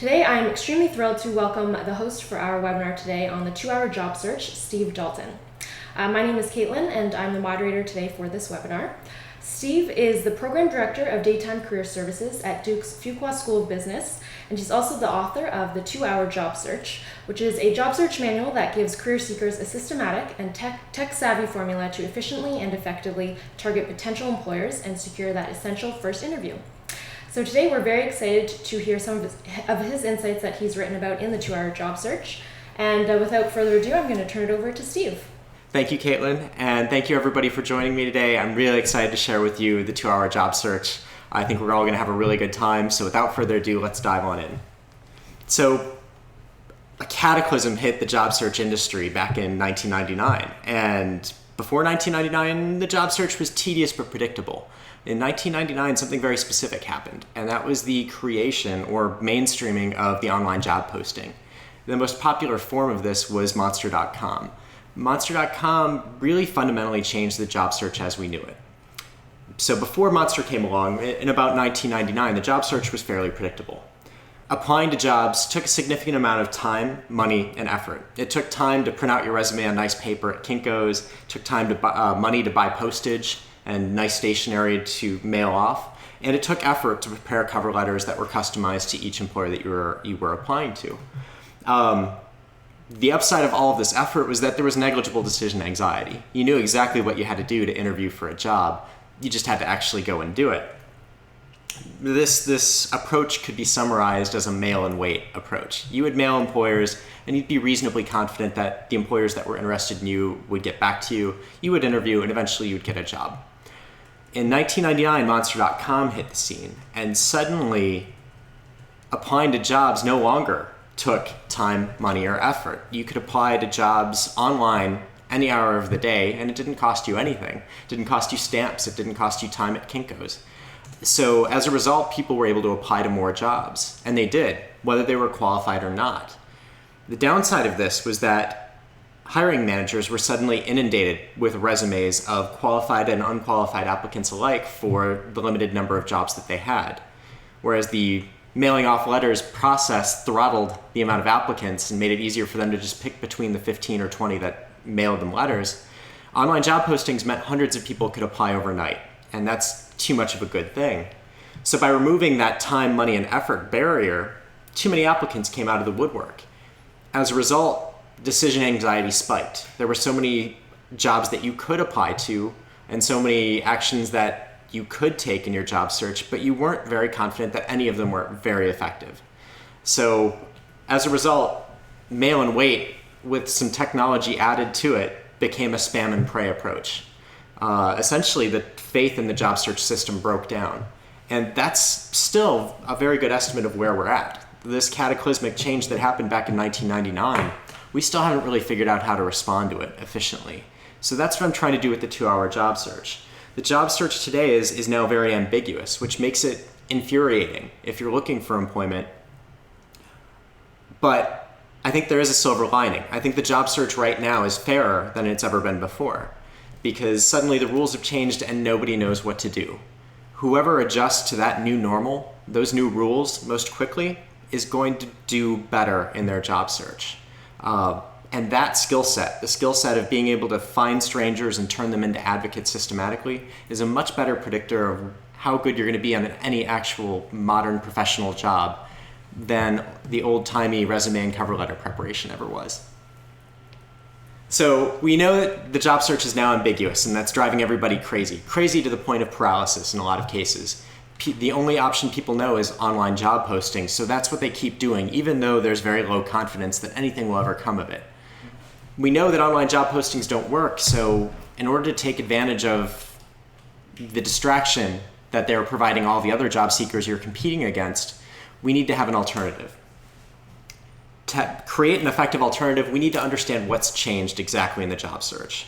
Today, I'm extremely thrilled to welcome the host for our webinar today on the 2-Hour Job Search, Steve Dalton. My name is Caitlin, and I'm the moderator today for this webinar. Steve is the Program Director of Daytime Career Services at Duke's Fuqua School of Business, and he's also the author of the 2-Hour Job Search, which is a job search manual that gives career seekers a systematic and tech-savvy formula to efficiently and effectively target potential employers and secure that essential first interview. So today we're very excited to hear some of his insights that he's written about in the 2-Hour Job Search. And without further ado, I'm going to turn it over to Steve. Thank you, Caitlin, and thank you everybody for joining me today. I'm really excited to share with you the 2-Hour Job Search. I think we're all going to have a really good time, so without further ado, let's dive on in. So, a cataclysm hit the job search industry back in 1999, and before 1999, the job search was tedious but predictable. In 1999, something very specific happened, and that was the creation or mainstreaming of the online job posting. The most popular form of this was Monster.com. Monster.com really fundamentally changed the job search as we knew it. So before Monster came along, in about 1999, the job search was fairly predictable. Applying to jobs took a significant amount of time, money, and effort. It took time to print out your resume on nice paper at Kinko's, it took time to money to buy postage, and nice stationery to mail off, and it took effort to prepare cover letters that were customized to each employer that you were applying to. The upside of all of this effort was that there was negligible decision anxiety. You knew exactly what you had to do to interview for a job. You just had to actually go and do it. This approach could be summarized as a mail and wait approach. You would mail employers, and you'd be reasonably confident that the employers that were interested in you would get back to you. You would interview, and eventually you would get a job. In 1999, Monster.com hit the scene, and suddenly applying to jobs no longer took time, money, or effort. You could apply to jobs online any hour of the day, and it didn't cost you anything. It didn't cost you stamps. It didn't cost you time at Kinko's. So as a result, people were able to apply to more jobs, and they did, whether they were qualified or not. The downside of this was that hiring managers were suddenly inundated with resumes of qualified and unqualified applicants alike for the limited number of jobs that they had. Whereas the mailing off letters process throttled the amount of applicants and made it easier for them to just pick between the 15 or 20 that mailed them letters, online job postings meant hundreds of people could apply overnight, and that's too much of a good thing. So by removing that time, money, and effort barrier, too many applicants came out of the woodwork. As a result, decision anxiety spiked. There were so many jobs that you could apply to and so many actions that you could take in your job search, but you weren't very confident that any of them were very effective. So as a result, mail and wait with some technology added to it became a spam and pray approach. Essentially, the faith in the job search system broke down. And that's still a very good estimate of where we're at. This cataclysmic change that happened back in 1999, we still haven't really figured out how to respond to it efficiently. So that's what I'm trying to do with the 2-Hour Job Search. The job search today is now very ambiguous, which makes it infuriating if you're looking for employment. But I think there is a silver lining. I think the job search right now is fairer than it's ever been before, because suddenly the rules have changed and nobody knows what to do. Whoever adjusts to that new normal, those new rules most quickly, is going to do better in their job search. And that skill set, the skill set of being able to find strangers and turn them into advocates systematically, is a much better predictor of how good you're going to be on any actual modern professional job than the old-timey resume and cover letter preparation ever was. So we know that the job search is now ambiguous, and that's driving everybody crazy to the point of paralysis in a lot of cases. The only option people know is online job postings, so that's what they keep doing, even though there's very low confidence that anything will ever come of it. We know that online job postings don't work, so in order to take advantage of the distraction that they're providing all the other job seekers you're competing against, we need to have an alternative. To create an effective alternative, we need to understand what's changed exactly in the job search.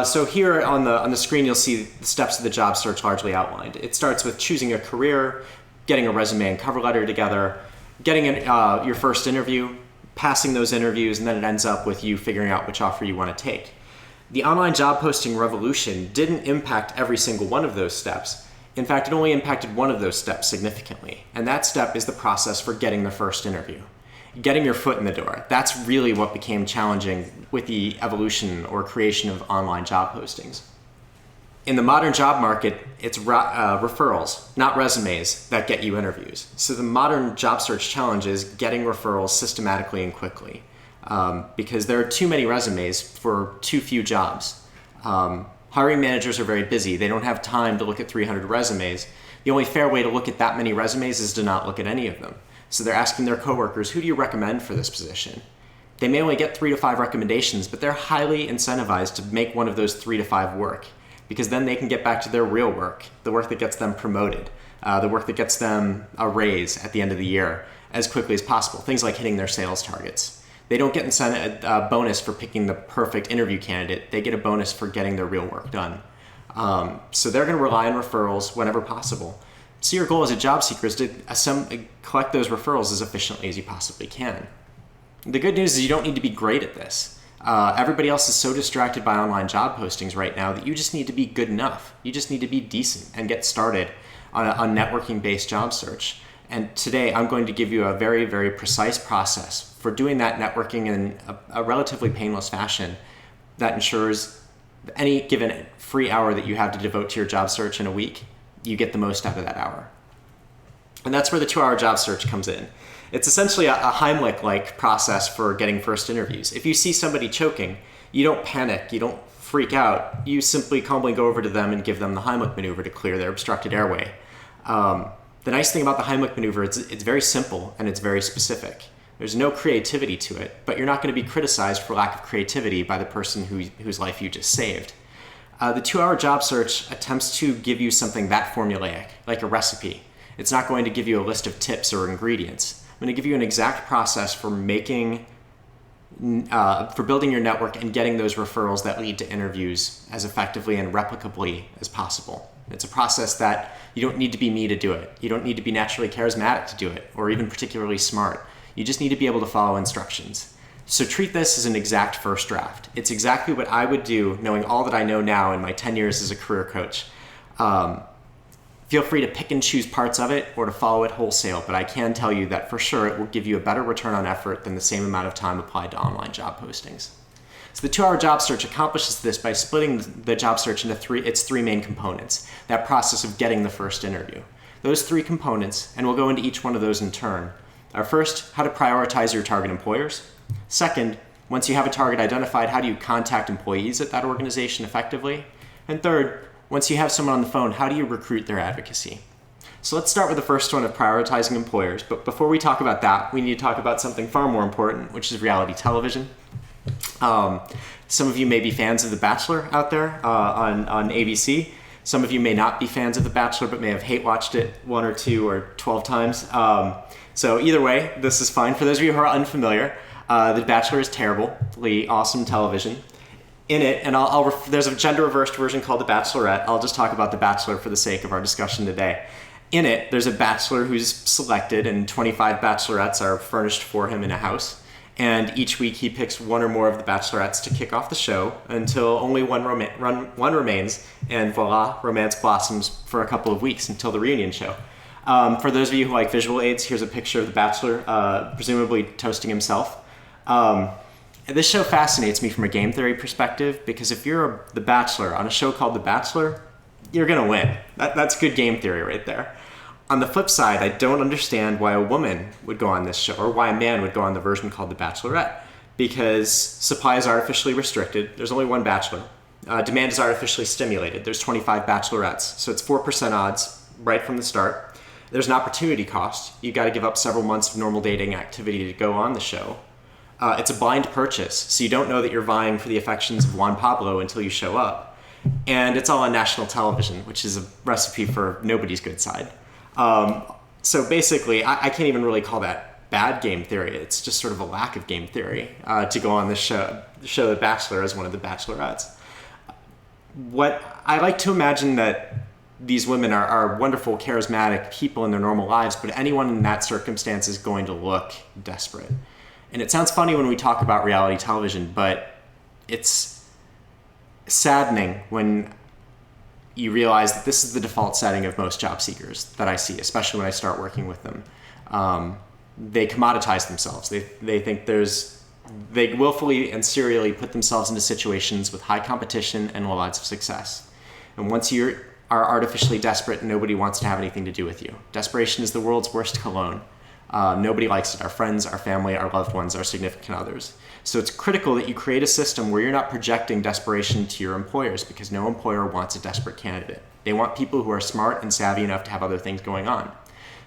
So here on the screen, you'll see the steps of the job search largely outlined. It starts with choosing a career, getting a resume and cover letter together, getting your first interview, passing those interviews, and then it ends up with you figuring out which offer you want to take. The online job posting revolution didn't impact every single one of those steps. In fact, it only impacted one of those steps significantly, and that step is the process for getting the first interview. Getting your foot in the door. That's really what became challenging with the evolution or creation of online job postings. In the modern job market, it's referrals, not resumes, that get you interviews. So the modern job search challenge is getting referrals systematically and quickly, because there are too many resumes for too few jobs. Hiring managers are very busy. They don't have time to look at 300 resumes. The only fair way to look at that many resumes is to not look at any of them. So they're asking their coworkers, who do you recommend for this position? They may only get 3 to 5 recommendations, but they're highly incentivized to make one of those 3 to 5 work, because then they can get back to their real work, the work that gets them promoted, the work that gets them a raise at the end of the year as quickly as possible, things like hitting their sales targets. They don't get a bonus for picking the perfect interview candidate. They get a bonus for getting their real work done. So they're going to rely on referrals whenever possible. So your goal as a job seeker is to collect those referrals as efficiently as you possibly can. The good news is you don't need to be great at this. Everybody else is so distracted by online job postings right now that you just need to be good enough. You just need to be decent and get started on a networking-based job search. And today I'm going to give you a very, very precise process for doing that networking in a relatively painless fashion that ensures any given free hour that you have to devote to your job search in a week, you get the most out of that hour. And that's where the 2-hour job search comes in. It's essentially a Heimlich-like process for getting first interviews. If you see somebody choking, you don't panic, you don't freak out. You simply calmly go over to them and give them the Heimlich maneuver to clear their obstructed airway. The nice thing about the Heimlich maneuver is it's very simple and it's very specific. There's no creativity to it, but you're not going to be criticized for lack of creativity by the person whose life you just saved. The 2-hour job search attempts to give you something that formulaic, like a recipe. It's not going to give you a list of tips or ingredients. I'm going to give you an exact process for building your network and getting those referrals that lead to interviews as effectively and replicably as possible. It's a process that you don't need to be me to do it. You don't need to be naturally charismatic to do it, or even particularly smart. You just need to be able to follow instructions. So treat this as an exact first draft. It's exactly what I would do, knowing all that I know now in my 10 years as a career coach. Feel free to pick and choose parts of it or to follow it wholesale, but I can tell you that for sure it will give you a better return on effort than the same amount of time applied to online job postings. So the 2-hour job search accomplishes this by splitting the job search into its three main components, that process of getting the first interview. Those 3 components, and we'll go into each one of those in turn, are first, how to prioritize your target employers. Second, once you have a target identified, how do you contact employees at that organization effectively? And third, once you have someone on the phone, how do you recruit their advocacy? So let's start with the first one of prioritizing employers. But before we talk about that, we need to talk about something far more important, which is reality television. Some of you may be fans of The Bachelor out there on ABC. Some of you may not be fans of The Bachelor, but may have hate watched it 1 or 2 or 12 times. So either way, this is fine. For those of you who are unfamiliar, The Bachelor is terribly awesome television. In it, and there's a gender-reversed version called The Bachelorette. I'll just talk about The Bachelor for the sake of our discussion today. In it, there's a bachelor who's selected, and 25 bachelorettes are furnished for him in a house. And each week he picks one or more of the bachelorettes to kick off the show until only one remains, and voila, romance blossoms for a couple of weeks until the reunion show. For those of you who like visual aids, here's a picture of the bachelor, presumably toasting himself. This show fascinates me from a game theory perspective because if you're the bachelor on a show called The Bachelor, you're going to win. That's good game theory right there. On the flip side, I don't understand why a woman would go on this show or why a man would go on the version called The Bachelorette, because supply is artificially restricted. There's only one bachelor. Demand is artificially stimulated. There's 25 bachelorettes, so it's 4% odds right from the start. There's an opportunity cost. You've got to give up several months of normal dating activity to go on the show. It's a blind purchase, so you don't know that you're vying for the affections of Juan Pablo until you show up. And it's all on national television, which is a recipe for nobody's good side. So basically, I can't even really call that bad game theory. It's just sort of a lack of game theory to go on this show The Bachelor as one of the bachelorettes. What I like to imagine that these women are wonderful, charismatic people in their normal lives, but anyone in that circumstance is going to look desperate. And it sounds funny when we talk about reality television, but it's saddening when you realize that this is the default setting of most job seekers that I see, especially when I start working with them. They commoditize themselves. They think they willfully and serially put themselves into situations with high competition and low odds of success. And once you are artificially desperate, nobody wants to have anything to do with you. Desperation is the world's worst cologne. Nobody likes it. Our friends, our family, our loved ones, our significant others. So it's critical that you create a system where you're not projecting desperation to your employers, because no employer wants a desperate candidate. They want people who are smart and savvy enough to have other things going on.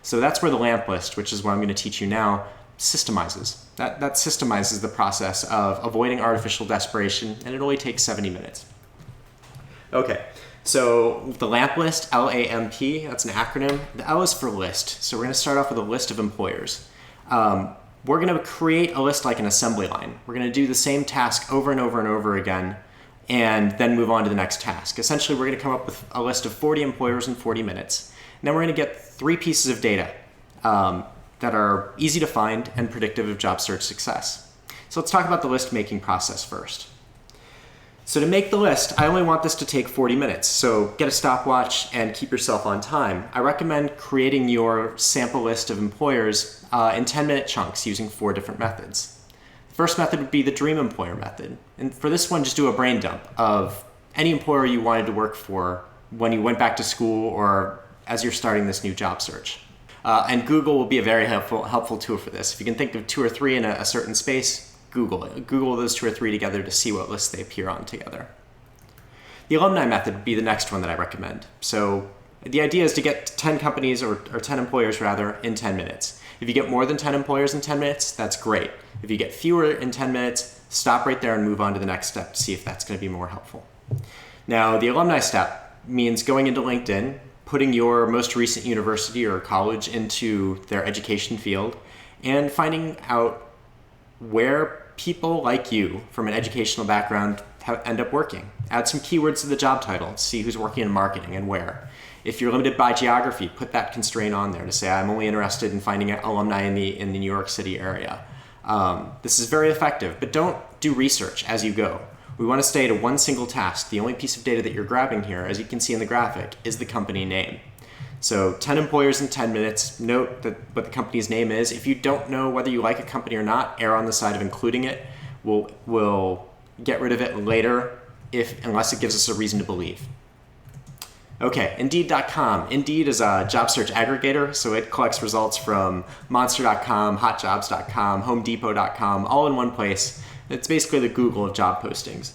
So that's where the LAMP list, which is what I'm going to teach you now, systemizes. That systemizes the process of avoiding artificial desperation, and it only takes 70 minutes. Okay, so the LAMP list, L-A-M-P, that's an acronym. The L is for list. So we're going to start off with a list of employers. We're going to create a list like an assembly line. We're going to do the same task over and over and over again, and then move on to the next task. Essentially, we're going to come up with a list of 40 employers in 40 minutes. And then we're going to get 3 pieces of data that are easy to find and predictive of job search success. So let's talk about the list making process first. So to make the list, I only want this to take 40 minutes. So get a stopwatch and keep yourself on time. I recommend creating your sample list of employers in 10-minute chunks using 4 different methods. The first method would be the dream employer method. And for this one, just do a brain dump of any employer you wanted to work for when you went back to school or as you're starting this new job search. And Google will be a very helpful tool for this. If you can think of 2 or 3 in a certain space, Google it. Google those 2 or 3 together to see what lists they appear on together. The alumni method would be the next one that I recommend. So the idea is to get 10 companies or 10 employers rather in 10 minutes. If you get more than 10 employers in 10 minutes, that's great. If you get fewer in 10 minutes, stop right there and move on to the next step to see if that's going to be more helpful. Now, the alumni step means going into LinkedIn, putting your most recent university or college into their education field, and finding out where people like you from an educational background end up working. Add some keywords to the job title, see who's working in marketing and where. If you're limited by geography, put that constraint on there to say, I'm only interested in finding alumni in the New York City area. This is very effective, but don't do research as you go. We want to stay to one single task. The only piece of data that you're grabbing here, as you can see in the graphic, is the company name. So 10 employers in 10 minutes. Note that what the company's name is. If you don't know whether you like a company or not, err on the side of including it. We'll get rid of it later unless it gives us a reason to believe. Okay, Indeed.com. Indeed is a job search aggregator, so it collects results from Monster.com, HotJobs.com, HomeDepot.com, all in one place. It's basically the Google of job postings.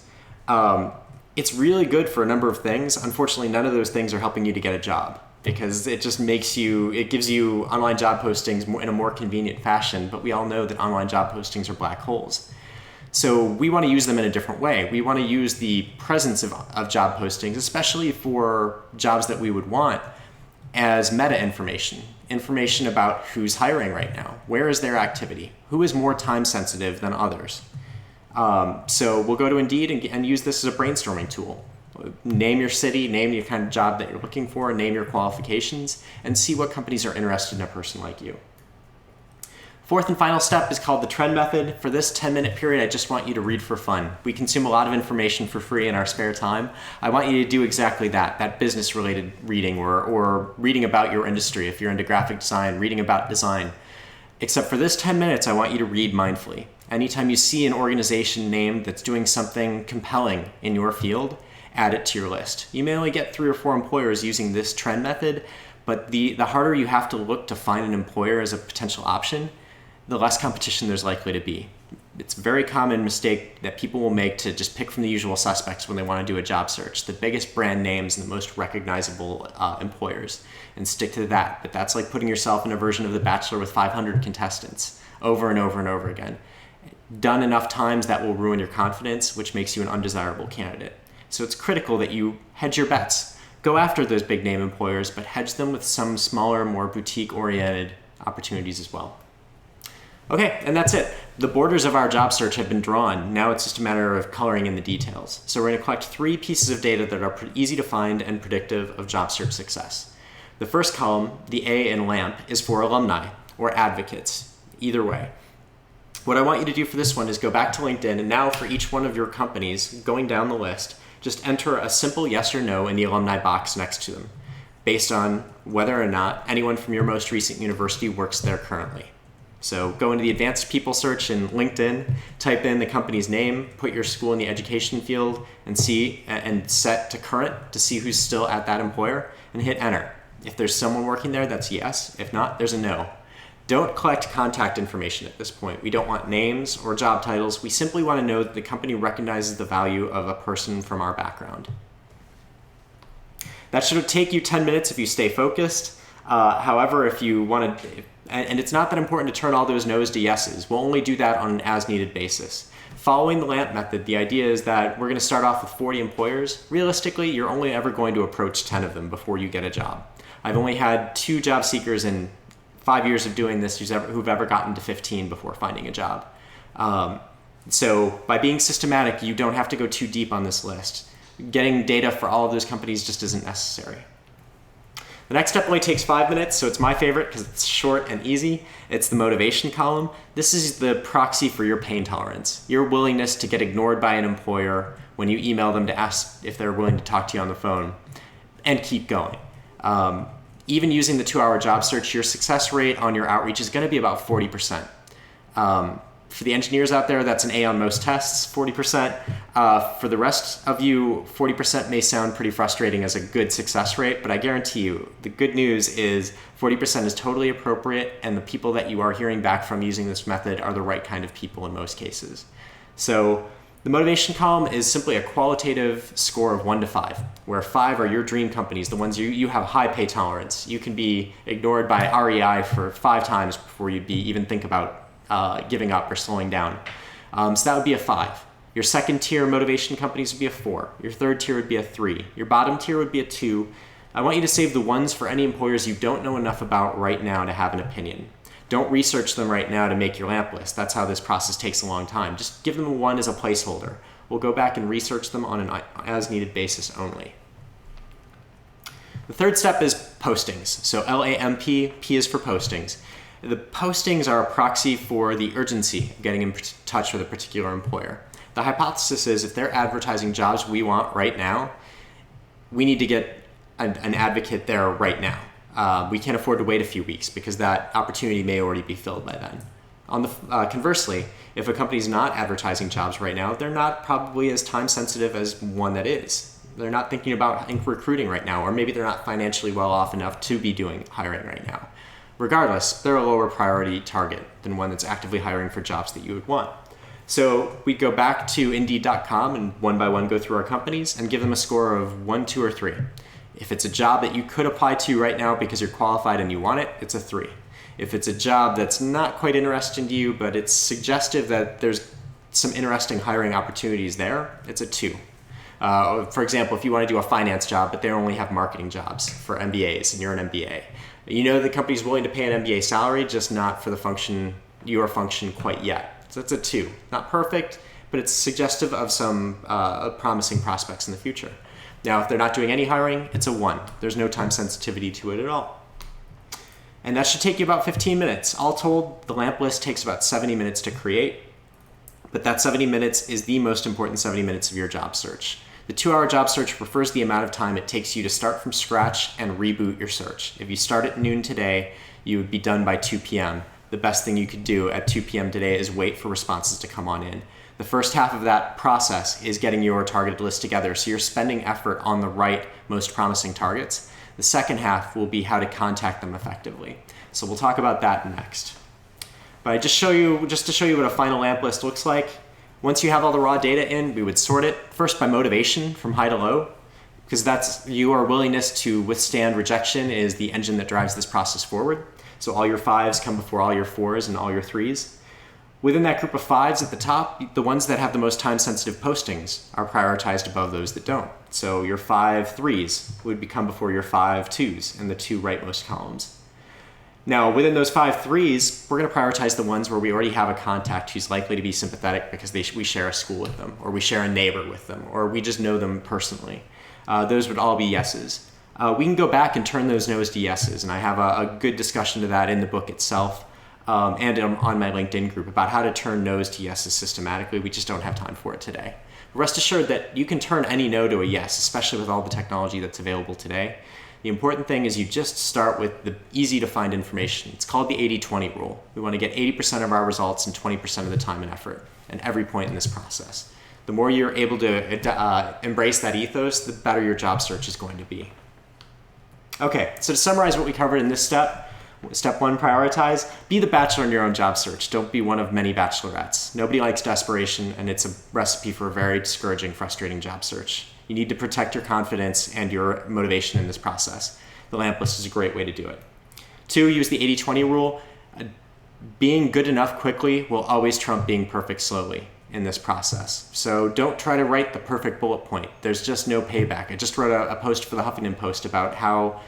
It's really good for a number of things. Unfortunately, none of those things are helping you to get a job because it just it gives you online job postings in a more convenient fashion, but we all know that online job postings are black holes. So we want to use them in a different way. We want to use the presence of job postings, especially for jobs that we would want, as meta information about who's hiring right now. Where is their activity? Who is more time sensitive than others? So we'll go to Indeed and use this as a brainstorming tool. Name your city, name the kind of job that you're looking for, name your qualifications, and see what companies are interested in a person like you. Fourth and final step is called the trend method. For this 10-minute period, I just want you to read for fun. We consume a lot of information for free in our spare time. I want you to do exactly that business-related reading or reading about your industry. If you're into graphic design, reading about design. Except for this 10 minutes, I want you to read mindfully. Anytime you see an organization name that's doing something compelling in your field, add it to your list. You may only get 3 or 4 employers using this trend method, but the harder you have to look to find an employer as a potential option, the less competition there's likely to be. It's a very common mistake that people will make to just pick from the usual suspects when they want to do a job search, the biggest brand names and the most recognizable employers, and stick to that. But that's like putting yourself in a version of The Bachelor with 500 contestants over and over and over again. Done enough times, that will ruin your confidence, which makes you an undesirable candidate. So it's critical that you hedge your bets. Go after those big name employers, but hedge them with some smaller, more boutique-oriented opportunities as well. Okay, and that's it. The borders of our job search have been drawn. Now it's just a matter of coloring in the details. So we're going to collect 3 pieces of data that are easy to find and predictive of job search success. The first column, the A in LAMP, is for alumni or advocates, either way. What I want you to do for this one is go back to LinkedIn, and now for each one of your companies, going down the list, Just enter a simple yes or no in the alumni box next to them, based on whether or not anyone from your most recent university works there currently. So go into the advanced people search in LinkedIn, type in the company's name, put your school in the education field, and set to current to see who's still at that employer, and hit enter. If there's someone working there, that's yes. If not, there's a no. Don't collect contact information at this point. We don't want names or job titles. We simply want to know that the company recognizes the value of a person from our background. That should take you 10 minutes if you stay focused. However, if you want to, and it's not that important to turn all those no's to yeses. We'll only do that on an as-needed basis. Following the LAMP method, the idea is that we're going to start off with 40 employers. Realistically, you're only ever going to approach 10 of them before you get a job. I've only had 2 job seekers in 5 years of doing this who've ever gotten to 15 before finding a job. So by being systematic, you don't have to go too deep on this list. Getting data for all of those companies just isn't necessary. The next step only takes 5 minutes, so it's my favorite because it's short and easy. It's the motivation column. This is the proxy for your pain tolerance, your willingness to get ignored by an employer when you email them to ask if they're willing to talk to you on the phone, and keep going. Even using the 2-hour job search, your success rate on your outreach is going to be about 40%. For the engineers out there, that's an A on most tests, 40%. For the rest of you, 40% may sound pretty frustrating as a good success rate, but I guarantee you, the good news is 40% is totally appropriate, and the people that you are hearing back from using this method are the right kind of people in most cases. So the motivation column is simply a qualitative score of 1 to 5, where 5 are your dream companies, the ones you have high pay tolerance. You can be ignored by REI for 5 times before you'd even think about giving up or slowing down. So that would be a 5. Your second tier motivation companies would be a 4. Your third tier would be a 3. Your bottom tier would be a 2. I want you to save the ones for any employers you don't know enough about right now to have an opinion. Don't research them right now to make your LAMP list. That's how this process takes a long time. Just give them 1 as a placeholder. We'll go back and research them on an as-needed basis only. The third step is postings. So LAMP, P is for postings. The postings are a proxy for the urgency of getting in touch with a particular employer. The hypothesis is if they're advertising jobs we want right now, we need to get an advocate there right now. We can't afford to wait a few weeks because that opportunity may already be filled by then. Conversely, if a company's not advertising jobs right now, they're not probably as time sensitive as one that is. They're not thinking about recruiting right now, or maybe they're not financially well off enough to be doing hiring right now. Regardless, they're a lower priority target than one that's actively hiring for jobs that you would want. So we go back to Indeed.com and one by one go through our companies and give them a score of 1, 2, or 3. If it's a job that you could apply to right now because you're qualified and you want it, it's a 3. If it's a job that's not quite interesting to you, but it's suggestive that there's some interesting hiring opportunities there, it's a 2. For example, if you want to do a finance job, but they only have marketing jobs for MBAs and you're an MBA, you know the company's willing to pay an MBA salary, just not for your function quite yet. So it's a 2. Not perfect, but it's suggestive of some promising prospects in the future. Now, if they're not doing any hiring, it's a 1. There's no time sensitivity to it at all. And that should take you about 15 minutes. All told, the LAMP list takes about 70 minutes to create, but that 70 minutes is the most important 70 minutes of your job search. The 2-hour job search refers to the amount of time it takes you to start from scratch and reboot your search. If you start at noon today, you would be done by 2 p.m. The best thing you could do at 2 p.m. today is wait for responses to come on in. The first half of that process is getting your targeted list together, so you're spending effort on the right, most promising targets. The second half will be how to contact them effectively. So we'll talk about that next. But just to show you what a final LAMP list looks like, once you have all the raw data in, we would sort it first by motivation from high to low, because that's your willingness to withstand rejection is the engine that drives this process forward. So all your 5s come before all your 4s and all your 3s. Within that group of 5s at the top, the ones that have the most time-sensitive postings are prioritized above those that don't. So your 5 3s would become before your 5 2s in the 2 rightmost columns. Now, within those 5 3s, we're going to prioritize the ones where we already have a contact who's likely to be sympathetic because we share a school with them, or we share a neighbor with them, or we just know them personally. Those would all be yeses. We can go back and turn those no's to yeses, and I have a good discussion to that in the book itself and on my LinkedIn group about how to turn no's to yeses systematically. We just don't have time for it today. Rest assured that you can turn any no to a yes, especially with all the technology that's available today. The important thing is you just start with the easy to find information. It's called the 80-20 rule. We want to get 80% of our results in 20% of the time and effort at every point in this process. The more you're able to embrace that ethos, the better your job search is going to be. Okay, so to summarize what we covered in this step, step 1, prioritize. Be the bachelor in your own job search. Don't be one of many bachelorettes. Nobody likes desperation, and it's a recipe for a very discouraging, frustrating job search. You need to protect your confidence and your motivation in this process. The lamp list is a great way to do it. 2, use the 80-20 rule. Being good enough quickly will always trump being perfect slowly in this process. So don't try to write the perfect bullet point. There's just no payback. I just wrote a post for the Huffington Post about how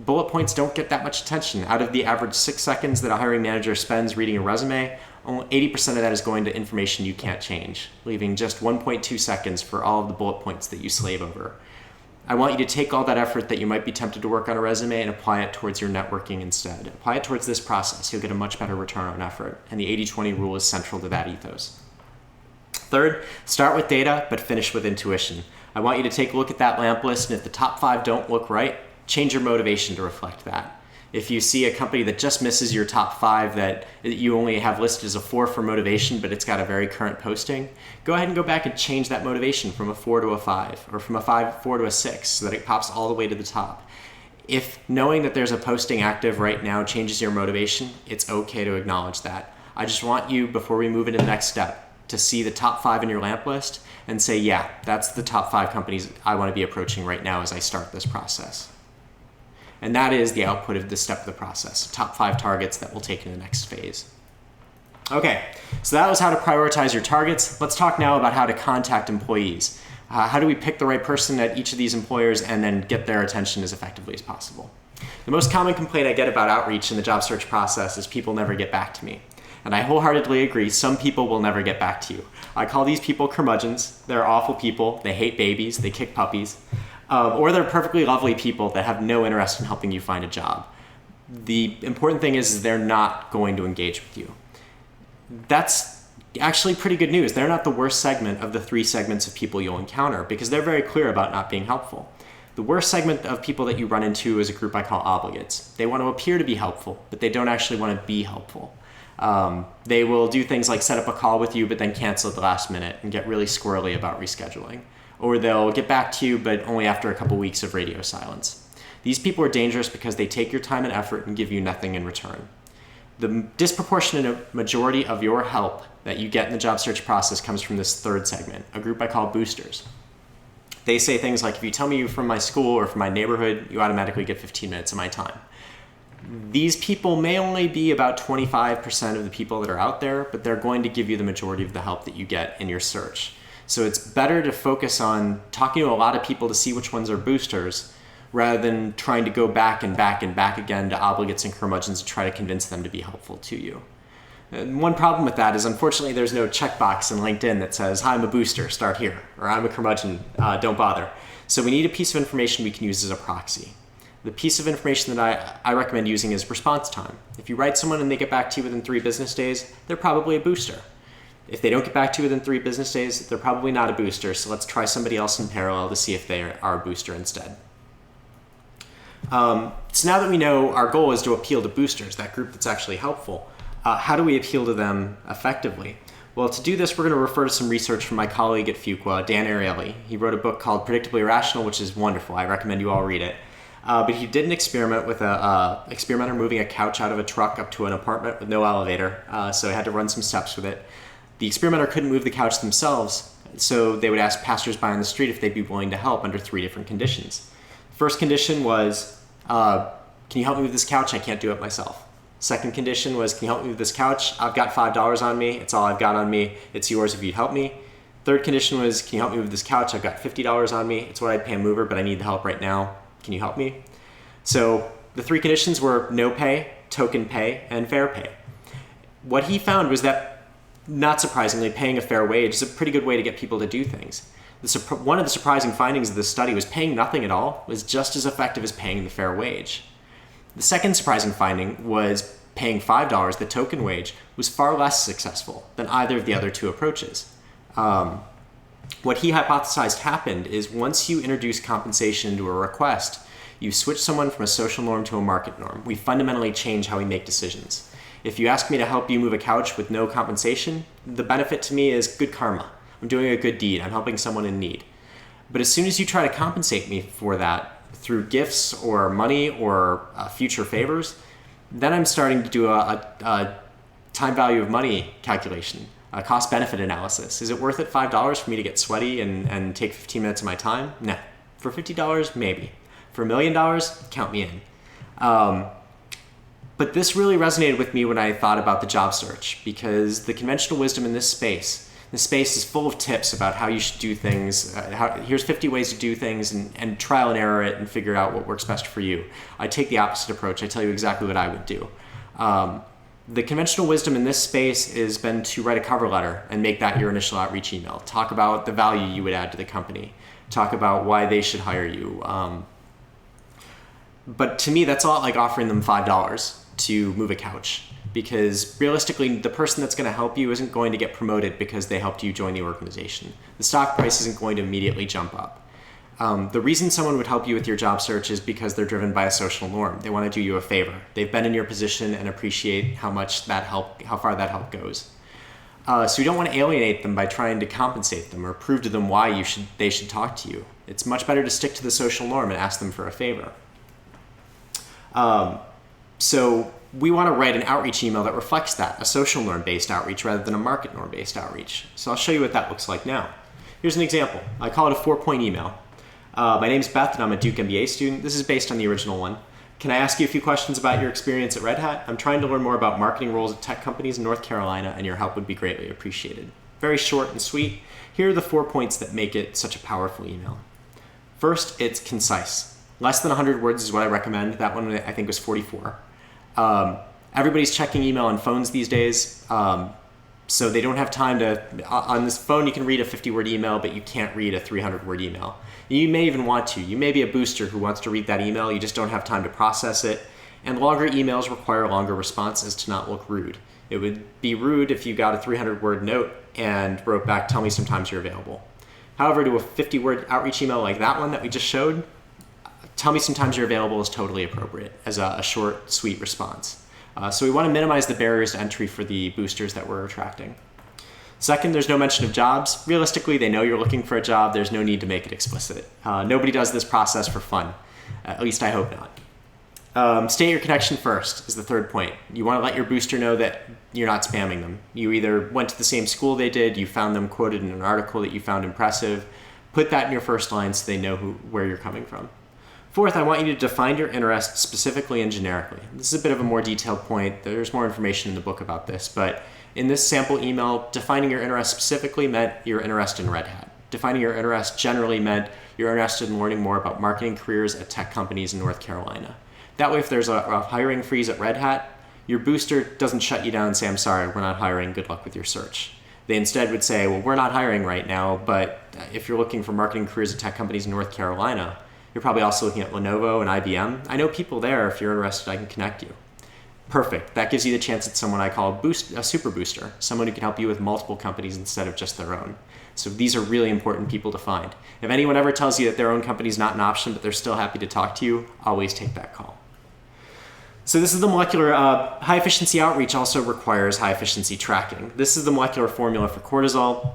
bullet points don't get that much attention. Out of the average 6 seconds that a hiring manager spends reading a resume, only 80% of that is going to information you can't change, leaving just 1.2 seconds for all of the bullet points that you slave over. I want you to take all that effort that you might be tempted to work on a resume and apply it towards your networking instead. Apply it towards this process. You'll get a much better return on effort. And the 80-20 rule is central to that ethos. 3rd, start with data, but finish with intuition. I want you to take a look at that lamp list, and if the top 5 don't look right, change your motivation to reflect that. If you see a company that just misses your top 5 that you only have listed as a 4 for motivation, but it's got a very current posting, go ahead and go back and change that motivation from a 4 to a 5, or from a 4 to a 6, so that it pops all the way to the top. If knowing that there's a posting active right now changes your motivation, it's okay to acknowledge that. I just want you, before we move into the next step, to see the top 5 in your lamp list and say, yeah, that's the top 5 companies I want to be approaching right now as I start this process. And that is the output of this step of the process, top 5 targets that we'll take in the next phase. Okay, so that was how to prioritize your targets. Let's talk now about how to contact employees. How do we pick the right person at each of these employers and then get their attention as effectively as possible? The most common complaint I get about outreach in the job search process is people never get back to me. And I wholeheartedly agree, some people will never get back to you. I call these people curmudgeons. They're awful people. They hate babies. They kick puppies. Or they're perfectly lovely people that have no interest in helping you find a job. The important thing is they're not going to engage with you. That's actually pretty good news. They're not the worst segment of the 3 segments of people you'll encounter because they're very clear about not being helpful. The worst segment of people that you run into is a group I call obligates. They want to appear to be helpful, but they don't actually want to be helpful. They will do things like set up a call with you, but then cancel at the last minute and get really squirrely about rescheduling. Or they'll get back to you, but only after a couple weeks of radio silence. These people are dangerous because they take your time and effort and give you nothing in return. The disproportionate majority of your help that you get in the job search process comes from this 3rd segment, a group I call boosters. They say things like, if you tell me you're from my school or from my neighborhood, you automatically get 15 minutes of my time. These people may only be about 25% of the people that are out there, but they're going to give you the majority of the help that you get in your search. So it's better to focus on talking to a lot of people to see which ones are boosters rather than trying to go back and back and back again to obligates and curmudgeons to try to convince them to be helpful to you. And one problem with that is, unfortunately, there's no checkbox in LinkedIn that says, hi, I'm a booster, start here, or I'm a curmudgeon, don't bother. So we need a piece of information we can use as a proxy. The piece of information that I recommend using is response time. If you write someone and they get back to you within 3 business days, they're probably a booster. If they don't get back to you within 3 business days, they're probably not a booster, so let's try somebody else in parallel to see if they are a booster instead. So now that we know our goal is to appeal to boosters, that group that's actually helpful, how do we appeal to them effectively? Well, to do this, we're going to refer to some research from my colleague at Fuqua, Dan Ariely. He wrote a book called Predictably Irrational, which is wonderful. I recommend you all read it. But he did an experiment with an experimenter moving a couch out of a truck up to an apartment with no elevator, so he had to run some steps with it. The experimenter couldn't move the couch themselves, so they would ask passersby on the street if they'd be willing to help under 3 different conditions. First condition was, can you help me with this couch? I can't do it myself. Second condition was, can you help me with this couch? I've got $5 on me. It's all I've got on me. It's yours if you'd help me. Third condition was, can you help me with this couch? I've got $50 on me. It's what I'd pay a mover, but I need the help right now. Can you help me? So the 3 conditions were no pay, token pay, and fair pay. What he found was that, not surprisingly, paying a fair wage is a pretty good way to get people to do things. One of the surprising findings of this study was paying nothing at all was just as effective as paying the fair wage. The second surprising finding was paying $5, the token wage, was far less successful than either of the other 2 approaches. What he hypothesized happened is once you introduce compensation into a request, you switch someone from a social norm to a market norm. We fundamentally change how we make decisions. If you ask me to help you move a couch with no compensation, the benefit to me is good karma. I'm doing a good deed. I'm helping someone in need. But as soon as you try to compensate me for that through gifts or money or future favors, then I'm starting to do a time value of money calculation, a cost-benefit analysis. Is it worth it $5 for me to get sweaty and take 15 minutes of my time? No. For $50, maybe. For $1 million, count me in. But this really resonated with me when I thought about the job search, because the conventional wisdom in this space is full of tips about how you should do things. Here's 50 ways to do things, and trial and error it and figure out what works best for you. I take the opposite approach. I tell you exactly what I would do. The conventional wisdom in this space has been to write a cover letter and make that your initial outreach email. Talk about the value you would add to the company. Talk about why they should hire you. But to me, that's a lot like offering them $5 to move a couch, because realistically, the person that's going to help you isn't going to get promoted because they helped you join the organization. The stock price isn't going to immediately jump up. The reason someone would help you with your job search is because they're driven by a social norm. They want to do you a favor. They've been in your position and appreciate how far that help goes. So you don't want to alienate them by trying to compensate them or prove to them why they should talk to you. It's much better to stick to the social norm and ask them for a favor. So we want to write an outreach email that reflects that, a social norm-based outreach rather than a market norm-based outreach. So I'll show you what that looks like now. Here's an example. I call it a 4-point email. My name's Beth, and I'm a Duke MBA student. This is based on the original one. Can I ask you a few questions about your experience at Red Hat? I'm trying to learn more about marketing roles at tech companies in North Carolina, and your help would be greatly appreciated. Very short and sweet. Here are the 4 points that make it such a powerful email. First, it's concise. Less than 100 words is what I recommend. That one I think was 44. Everybody's checking email on phones these days, so they don't have time to, on this phone you can read a 50-word email, but you can't read a 300-word email. You may even want to. You may be a booster who wants to read that email, you just don't have time to process it, and longer emails require longer responses to not look rude. It would be rude if you got a 300-word note and wrote back, tell me sometimes you're available. However, to a 50-word outreach email like that one that we just showed, tell me sometimes you're available is totally appropriate as a short, sweet response. So we want to minimize the barriers to entry for the boosters that we're attracting. Second, there's no mention of jobs. Realistically, they know you're looking for a job. There's no need to make it explicit. Nobody does this process for fun. At least I hope not. State your connection first is the third point. You want to let your booster know that you're not spamming them. You either went to the same school they did, you found them quoted in an article that you found impressive. Put that in your first line so they know where you're coming from. Fourth, I want you to define your interest specifically and generically. This is a bit of a more detailed point. There's more information in the book about this, but in this sample email, defining your interest specifically meant you're interested in Red Hat. Defining your interest generally meant you're interested in learning more about marketing careers at tech companies in North Carolina. That way, if there's a hiring freeze at Red Hat, your booster doesn't shut you down and say, I'm sorry, we're not hiring, good luck with your search. They instead would say, well, we're not hiring right now, but if you're looking for marketing careers at tech companies in North Carolina, you're probably also looking at Lenovo and IBM. I know people there. If you're interested, I can connect you. Perfect. That gives you the chance at someone I call a super booster, someone who can help you with multiple companies instead of just their own. So these are really important people to find. If anyone ever tells you that their own company is not an option, but they're still happy to talk to you, always take that call. So this is the molecular, high efficiency outreach also requires high efficiency tracking. This is the molecular formula for cortisol.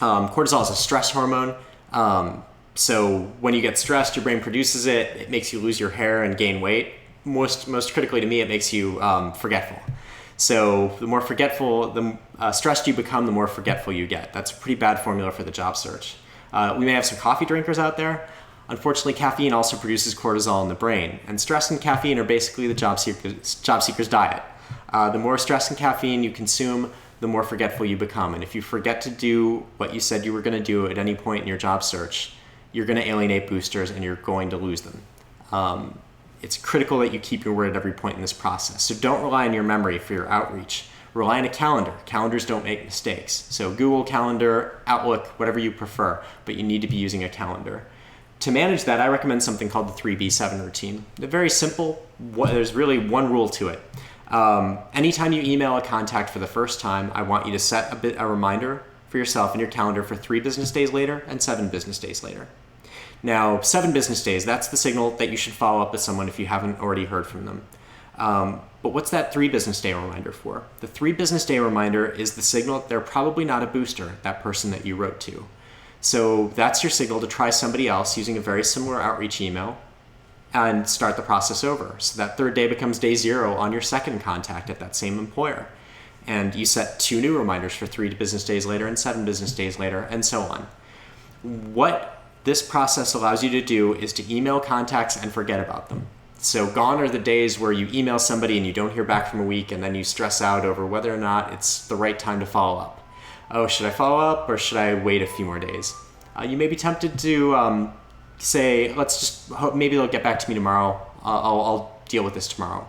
Cortisol is a stress hormone. So when you get stressed, your brain produces it. It makes you lose your hair and gain weight. Most critically to me, it makes you forgetful. So the more forgetful, the stressed you become, the more forgetful you get. That's a pretty bad formula for the job search. We may have some coffee drinkers out there. Unfortunately, caffeine also produces cortisol in the brain. And stress and caffeine are basically the job seeker's diet. The more stress and caffeine you consume, the more forgetful you become. And if you forget to do what you said you were going to do at any point in your job search, you're going to alienate boosters and you're going to lose them. It's critical that you keep your word at every point in this process. So don't rely on your memory for your outreach. Rely on a calendar. Calendars don't make mistakes. So Google Calendar, Outlook, whatever you prefer, but you need to be using a calendar. To manage that, I recommend something called the 3B7 routine. They're very simple. There's really one rule to it. Anytime you email a contact for the first time, I want you to set a reminder for for yourself in your calendar for 3 business days later and 7 business days later. Now, 7 business days, that's the signal that you should follow up with someone if you haven't already heard from them. But what's that 3 business day reminder for? The 3 business day reminder is the signal that they're probably not a booster, that person that you wrote to. So that's your signal to try somebody else using a very similar outreach email and start the process over. So that 3rd day becomes day 0 on your 2nd contact at that same employer. And you set 2 new reminders for 3 business days later and 7 business days later, and so on. What this process allows you to do is to email contacts and forget about them. So gone are the days where you email somebody and you don't hear back from a week and then you stress out over whether or not it's the right time to follow up. Oh, should I follow up or should I wait a few more days? You may be tempted to say, let's just hope maybe they'll get back to me tomorrow. I'll deal with this tomorrow.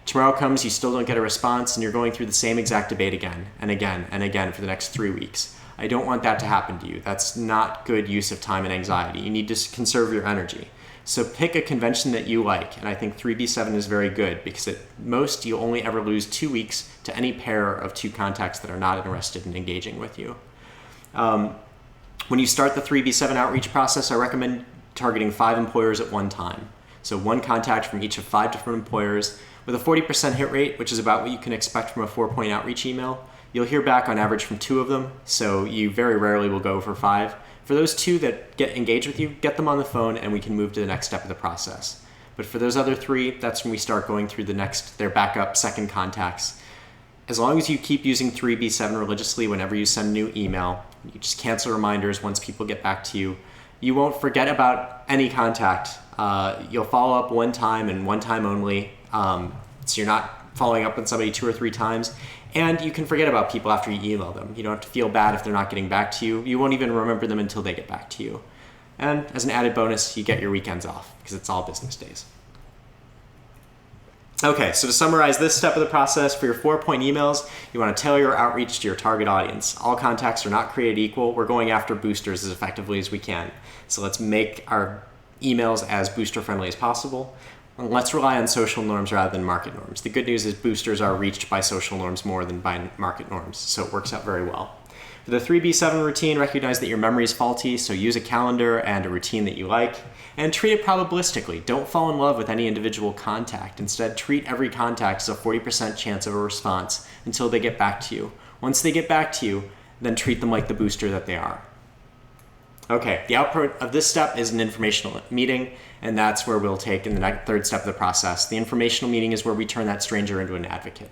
Tomorrow comes, you still don't get a response, and you're going through the same exact debate again and again and again for the next 3 weeks. I don't want that to happen to you. That's not good use of time and anxiety. You need to conserve your energy. So pick a convention that you like, and I think 3B7 is very good because at most you'll only ever lose 2 weeks to any pair of 2 contacts that are not interested in engaging with you. When you start the 3B7 outreach process, I recommend targeting 5 employers at one time. So 1 contact from each of 5 different employers with a 40% hit rate, which is about what you can expect from a 4-point outreach email. You'll hear back on average from 2 of them, so you very rarely will go for 5. For those 2 that get engaged with you, get them on the phone and we can move to the next step of the process. But for those other 3, that's when we start going through their backup 2nd contacts. As long as you keep using 3B7 religiously whenever you send a new email, you just cancel reminders once people get back to you. You won't forget about any contact. You'll follow up 1 time and 1 time only. So you're not following up with somebody 2 or 3 times. And you can forget about people after you email them. You don't have to feel bad if they're not getting back to you. You won't even remember them until they get back to you. And as an added bonus, you get your weekends off because it's all business days. Okay, so to summarize this step of the process, for your 4-point emails, you want to tailor your outreach to your target audience. All contacts are not created equal. We're going after boosters as effectively as we can. So let's make our emails as booster friendly as possible. And let's rely on social norms rather than market norms. The good news is boosters are reached by social norms more than by market norms, so it works out very well. For the 3B7 routine, recognize that your memory is faulty, so use a calendar and a routine that you like, and treat it probabilistically. Don't fall in love with any individual contact. Instead, treat every contact as a 40% chance of a response until they get back to you. Once they get back to you, then treat them like the booster that they are. Okay, the output of this step is an informational meeting, and that's where we'll take in the 3rd step of the process. The informational meeting is where we turn that stranger into an advocate.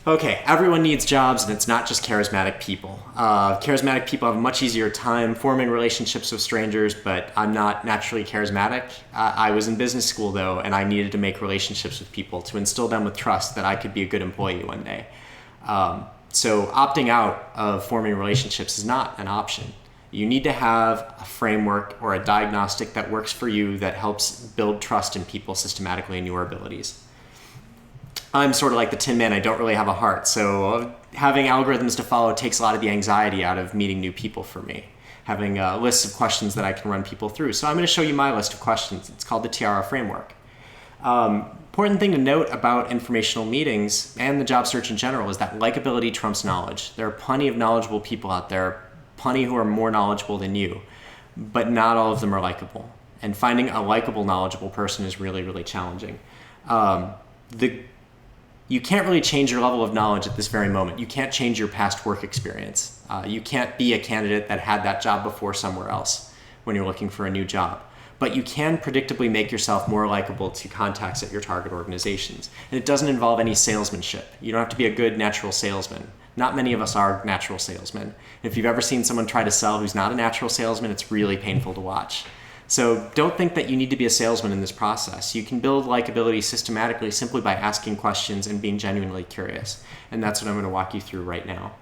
Okay, everyone needs jobs, and it's not just charismatic people. Charismatic people have a much easier time forming relationships with strangers, but I'm not naturally charismatic. I was in business school, though, and I needed to make relationships with people to instill them with trust that I could be a good employee one day. So opting out of forming relationships is not an option. You need to have a framework or a diagnostic that works for you that helps build trust in people systematically in your abilities. I'm sort of like the Tin Man, I don't really have a heart, so having algorithms to follow takes a lot of the anxiety out of meeting new people for me. Having a list of questions that I can run people through. So I'm going to show you my list of questions. It's called the Tiara Framework. Important thing to note about informational meetings and the job search in general is that likability trumps knowledge. There are plenty of knowledgeable people out there, plenty who are more knowledgeable than you, but not all of them are likable. And finding a likable, knowledgeable person is really, really challenging. You can't really change your level of knowledge at this very moment. You can't change your past work experience. You can't be a candidate that had that job before somewhere else when you're looking for a new job. But you can predictably make yourself more likable to contacts at your target organizations. And it doesn't involve any salesmanship. You don't have to be a good natural salesman. Not many of us are natural salesmen. If you've ever seen someone try to sell who's not a natural salesman, it's really painful to watch. So don't think that you need to be a salesman in this process. You can build likability systematically simply by asking questions and being genuinely curious. And that's what I'm going to walk you through right now.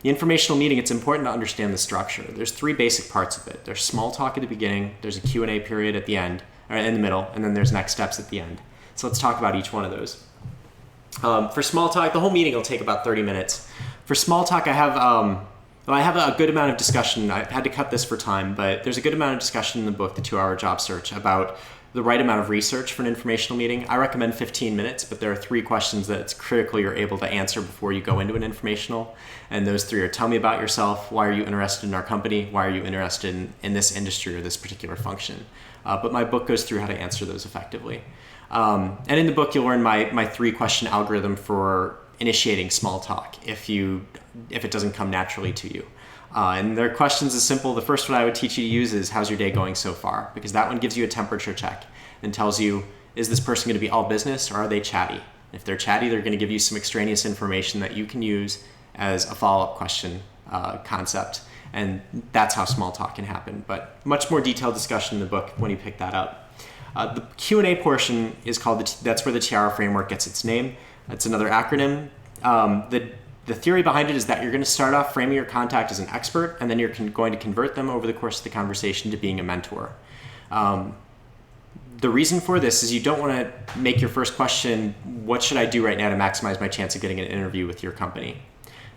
The informational meeting, it's important to understand the structure. There's 3 basic parts of it. There's small talk at the beginning, there's a Q&A period at the end, or in the middle, and then there's next steps at the end. So let's talk about each one of those. For small talk, the whole meeting will take about 30 minutes. For small talk, I have a good amount of discussion. I've had to cut this for time, but there's a good amount of discussion in the book, The 2-Hour Job Search, about the right amount of research for an informational meeting. I recommend 15 minutes, but there are 3 questions that it's critical you're able to answer before you go into an informational. And those 3 are: tell me about yourself, why are you interested in our company, why are you interested in this industry or this particular function. But my book goes through how to answer those effectively. And in the book, you'll learn my 3-question algorithm for initiating small talk if it doesn't come naturally to you. And their questions is simple. The first one I would teach you to use is, how's your day going so far? Because that one gives you a temperature check and tells you, is this person going to be all business or are they chatty? If they're chatty, they're going to give you some extraneous information that you can use as a follow-up question concept. And that's how small talk can happen. But much more detailed discussion in the book when you pick that up. The Q&A portion is called, that's where the Tiara framework gets its name. That's another acronym. The theory behind it is that you're going to start off framing your contact as an expert, and then you're going to convert them over the course of the conversation to being a mentor. The reason for this is you don't want to make your first question, what should I do right now to maximize my chance of getting an interview with your company?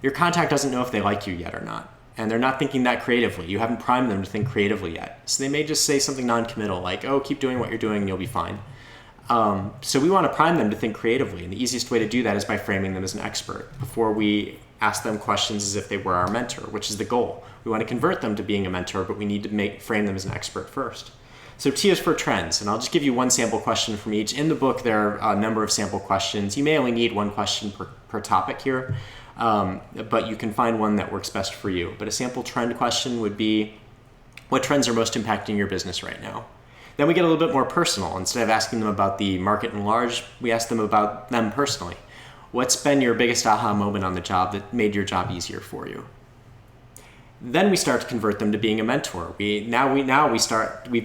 Your contact doesn't know if they like you yet or not, and they're not thinking that creatively. You haven't primed them to think creatively yet. So they may just say something non-committal, like, oh, keep doing what you're doing and you'll be fine. So we want to prime them to think creatively, and the easiest way to do that is by framing them as an expert before we ask them questions as if they were our mentor, which is the goal. We want to convert them to being a mentor, but we need to frame them as an expert first. So T is for trends, and I'll just give you one sample question from each. In the book, there are a number of sample questions. You may only need one question per topic here, but you can find one that works best for you. But a sample trend question would be, what trends are most impacting your business right now? Then we get a little bit more personal. Instead of asking them about the market in large, we ask them about them personally. What's been your biggest aha moment on the job that made your job easier for you? Then we start to convert them to being a mentor. We've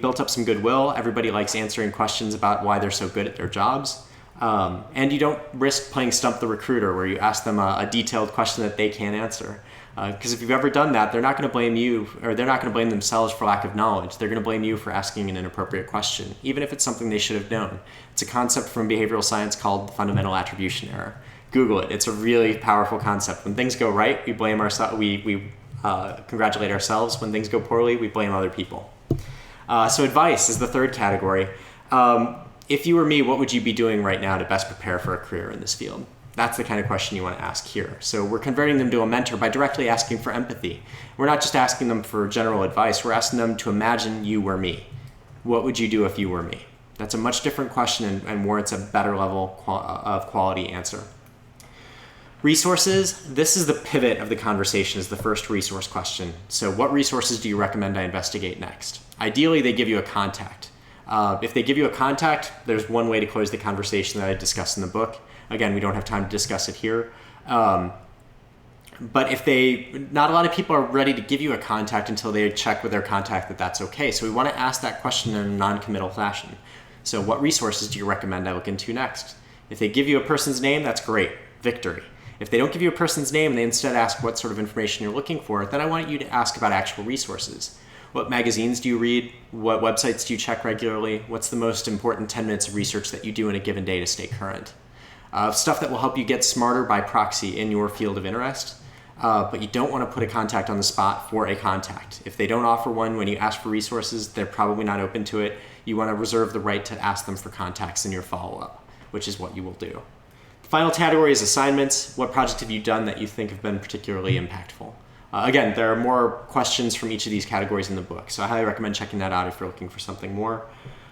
built up some goodwill. Everybody likes answering questions about why they're so good at their jobs. And you don't risk playing Stump the Recruiter, where you ask them a detailed question that they can't answer. Because if you've ever done that, they're not going to blame you, or they're not going to blame themselves for lack of knowledge. They're going to blame you for asking an inappropriate question, even if it's something they should have known. It's a concept from behavioral science called the fundamental attribution error. Google it. It's a really powerful concept. When things go right, we blame ourselves. We congratulate ourselves. When things go poorly, we blame other people. So advice is the third category. If you were me, what would you be doing right now to best prepare for a career in this field? That's the kind of question you want to ask here. So we're converting them to a mentor by directly asking for empathy. We're not just asking them for general advice. We're asking them to imagine you were me. What would you do if you were me? That's a much different question and warrants a better level of quality answer. Resources, this is the pivot of the conversation, is the first resource question. So what resources do you recommend I investigate next? Ideally, they give you a contact. If they give you a contact, there's one way to close the conversation that I discussed in the book. Again, we don't have time to discuss it here. But not a lot of people are ready to give you a contact until they check with their contact that that's okay. So we want to ask that question in a non-committal fashion. So what resources do you recommend I look into next? If they give you a person's name, that's great, victory. If they don't give you a person's name and they instead ask what sort of information you're looking for, then I want you to ask about actual resources. What magazines do you read? What websites do you check regularly? What's the most important 10 minutes of research that you do in a given day to stay current? Stuff that will help you get smarter by proxy in your field of interest, but you don't want to put a contact on the spot for a contact. If they don't offer one when you ask for resources, they're probably not open to it. You want to reserve the right to ask them for contacts in your follow-up, which is what you will do. The final category is assignments. What projects have you done that you think have been particularly impactful? Again, there are more questions from each of these categories in the book, so I highly recommend checking that out if you're looking for something more.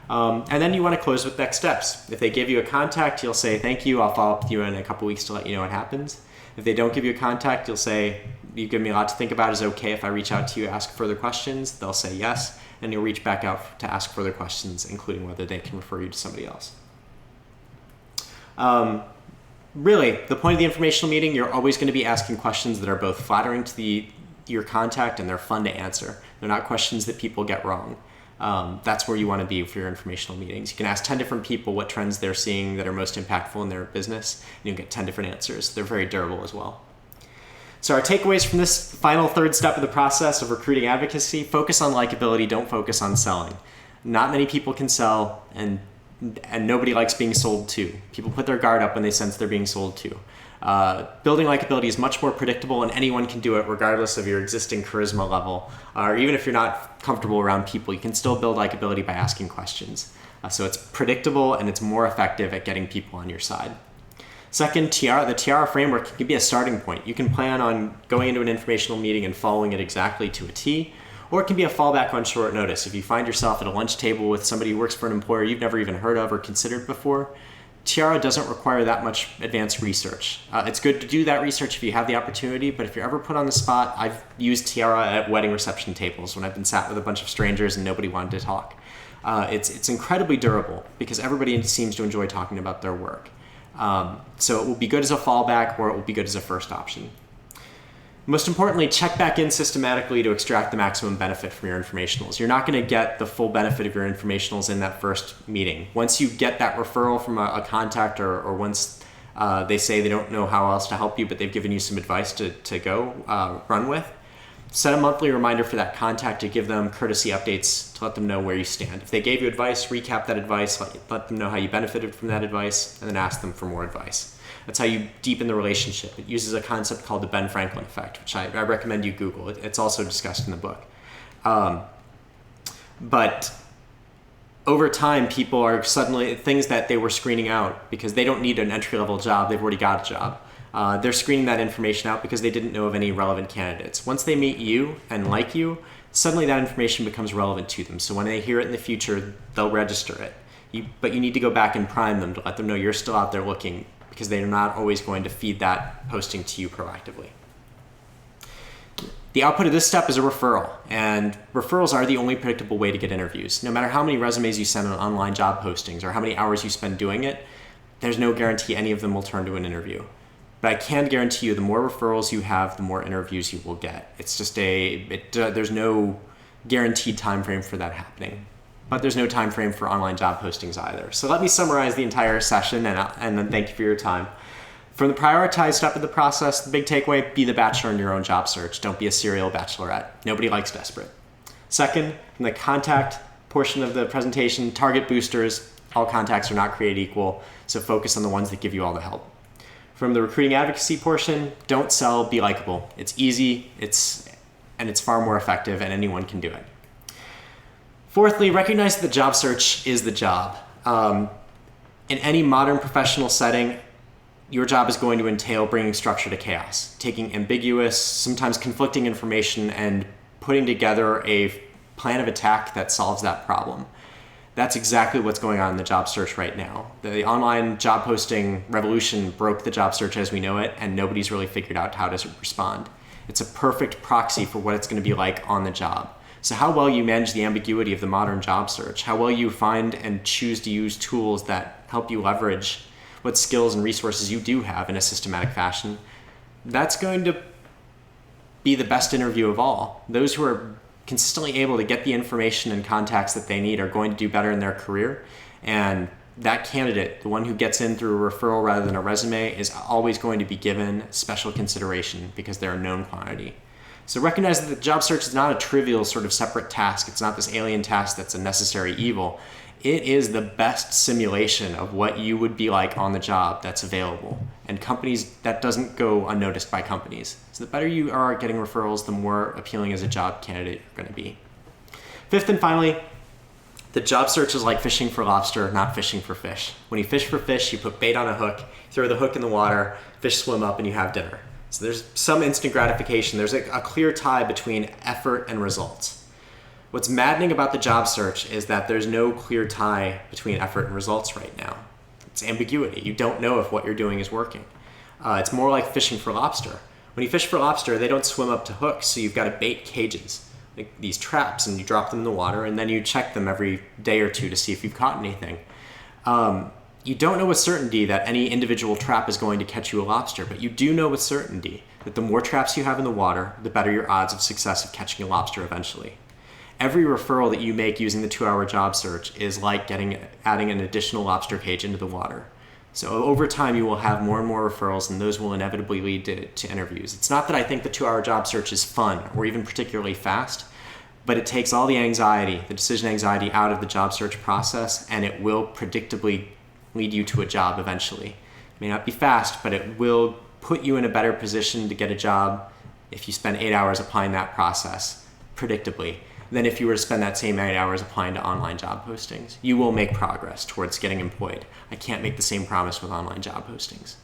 And then you want to close with next steps. If they give you a contact, you'll say, thank you, I'll follow up with you in a couple weeks to let you know what happens. If they don't give you a contact, you'll say, you've given me a lot to think about, is it okay if I reach out to you, ask further questions? They'll say yes, and you'll reach back out to ask further questions, including whether they can refer you to somebody else. Really, the point of the informational meeting, you're always going to be asking questions that are both flattering to your contact and they're fun to answer. They're not questions that people get wrong. That's where you want to be for your informational meetings. You can ask 10 different people what trends they're seeing that are most impactful in their business, and you'll get 10 different answers. They're very durable as well. So our takeaways from this final third step of the process of recruiting advocacy: focus on likability, don't focus on selling. Not many people can sell, and nobody likes being sold to. People put their guard up when they sense they're being sold to. Building likability is much more predictable, and anyone can do it regardless of your existing charisma level, or even if you're not comfortable around people, you can still build likability by asking questions. So it's predictable and it's more effective at getting people on your side. Second, the Tiara framework can be a starting point. You can plan on going into an informational meeting and following it exactly to a T, or it can be a fallback on short notice. If you find yourself at a lunch table with somebody who works for an employer you've never even heard of or considered before, Tiara doesn't require that much advanced research. It's good to do that research if you have the opportunity, but if you're ever put on the spot, I've used Tiara at wedding reception tables when I've been sat with a bunch of strangers and nobody wanted to talk. It's incredibly durable because everybody seems to enjoy talking about their work. So it will be good as a fallback or it will be good as a first option. Most importantly, check back in systematically to extract the maximum benefit from your informationals. You're not going to get the full benefit of your informationals in that first meeting. Once you get that referral from a contact or once they say they don't know how else to help you, but they've given you some advice to go run with, set a monthly reminder for that contact to give them courtesy updates to let them know where you stand. If they gave you advice, recap that advice, let them know how you benefited from that advice, and then ask them for more advice. That's how you deepen the relationship. It uses a concept called the Ben Franklin effect, which I recommend you Google. It's also discussed in the book. But over time, people are suddenly, things that they were screening out because they don't need an entry-level job, they've already got a job. They're screening that information out because they didn't know of any relevant candidates. Once they meet you and like you, suddenly that information becomes relevant to them. So when they hear it in the future, they'll register it. But you need to go back and prime them to let them know you're still out there looking, because they're not always going to feed that posting to you proactively. The output of this step is a referral, and referrals are the only predictable way to get interviews. No matter how many resumes you send on online job postings or how many hours you spend doing it, there's no guarantee any of them will turn to an interview. But I can guarantee you the more referrals you have, the more interviews you will get. It's just there's no guaranteed time frame for that happening. But there's no time frame for online job postings either. So let me summarize the entire session and then thank you for your time. From the prioritized step of the process, the big takeaway, be the bachelor in your own job search. Don't be a serial bachelorette. Nobody likes desperate. Second, from the contact portion of the presentation, target boosters. All contacts are not created equal, so focus on the ones that give you all the help. From the recruiting advocacy portion, don't sell, be likable. It's easy, it's far more effective, and anyone can do it. Fourthly, recognize that the job search is the job. In any modern professional setting, your job is going to entail bringing structure to chaos, taking ambiguous, sometimes conflicting information and putting together a plan of attack that solves that problem. That's exactly what's going on in the job search right now. The online job posting revolution broke the job search as we know it, and nobody's really figured out how to respond. It's a perfect proxy for what it's going to be like on the job. So how well you manage the ambiguity of the modern job search, how well you find and choose to use tools that help you leverage what skills and resources you do have in a systematic fashion, that's going to be the best interview of all. Those who are consistently able to get the information and contacts that they need are going to do better in their career. And that candidate, the one who gets in through a referral rather than a resume, is always going to be given special consideration because they're a known quantity. So recognize that the job search is not a trivial sort of separate task. It's not this alien task that's a necessary evil. It is the best simulation of what you would be like on the job that's available. And companies, that doesn't go unnoticed by companies. So the better you are at getting referrals, the more appealing as a job candidate you're going to be. Fifth and finally, the job search is like fishing for lobster, not fishing for fish. When you fish for fish, you put bait on a hook, throw the hook in the water, fish swim up, and you have dinner. So there's some instant gratification. There's a clear tie between effort and results. What's maddening about the job search is that there's no clear tie between effort and results right now. It's ambiguity. You don't know if what you're doing is working. It's more like fishing for lobster. When you fish for lobster, they don't swim up to hooks, so you've got to bait cages, like these traps, and you drop them in the water, and then you check them every day or two to see if you've caught anything. You don't know with certainty that any individual trap is going to catch you a lobster, but you do know with certainty that the more traps you have in the water, the better your odds of success of catching a lobster eventually. Every referral that you make using the 2-hour job search is like adding an additional lobster cage into the water. So over time, you will have more and more referrals, and those will inevitably lead to interviews. It's not that I think the 2-hour job search is fun or even particularly fast, but it takes all the anxiety, the decision anxiety, out of the job search process, and it will predictably lead you to a job eventually. It may not be fast, but it will put you in a better position to get a job if you spend 8 hours applying that process predictably. than if you were to spend that same 8 hours applying to online job postings. You will make progress towards getting employed. I can't make the same promise with online job postings.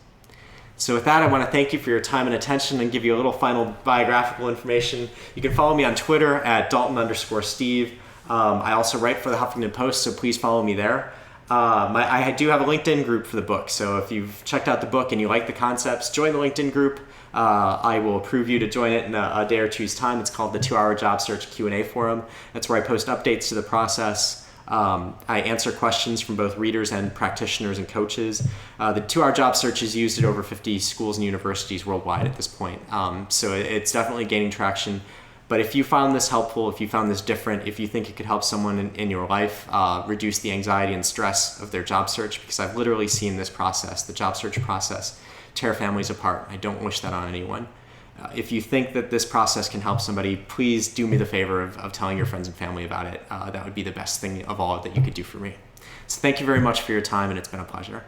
So with that, I want to thank you for your time and attention and give you a little final biographical information. You can follow me on Twitter at Dalton_Steve. I also write for the Huffington Post, so please follow me there. I do have a LinkedIn group for the book, so if you've checked out the book and you like the concepts, join the LinkedIn group. I will approve you to join it in a day or two's time. It's called the 2-Hour Job Search Q&A Forum. That's where I post updates to the process. I answer questions from both readers and practitioners and coaches. The 2-Hour Job Search is used at over 50 schools and universities worldwide at this point. So it's definitely gaining traction. But if you found this helpful, if you found this different, if you think it could help someone in your life reduce the anxiety and stress of their job search, because I've literally seen this process, the job search process, tear families apart. I don't wish that on anyone. If you think that this process can help somebody, please do me the favor of telling your friends and family about it. That would be the best thing of all that you could do for me. So thank you very much for your time, and it's been a pleasure.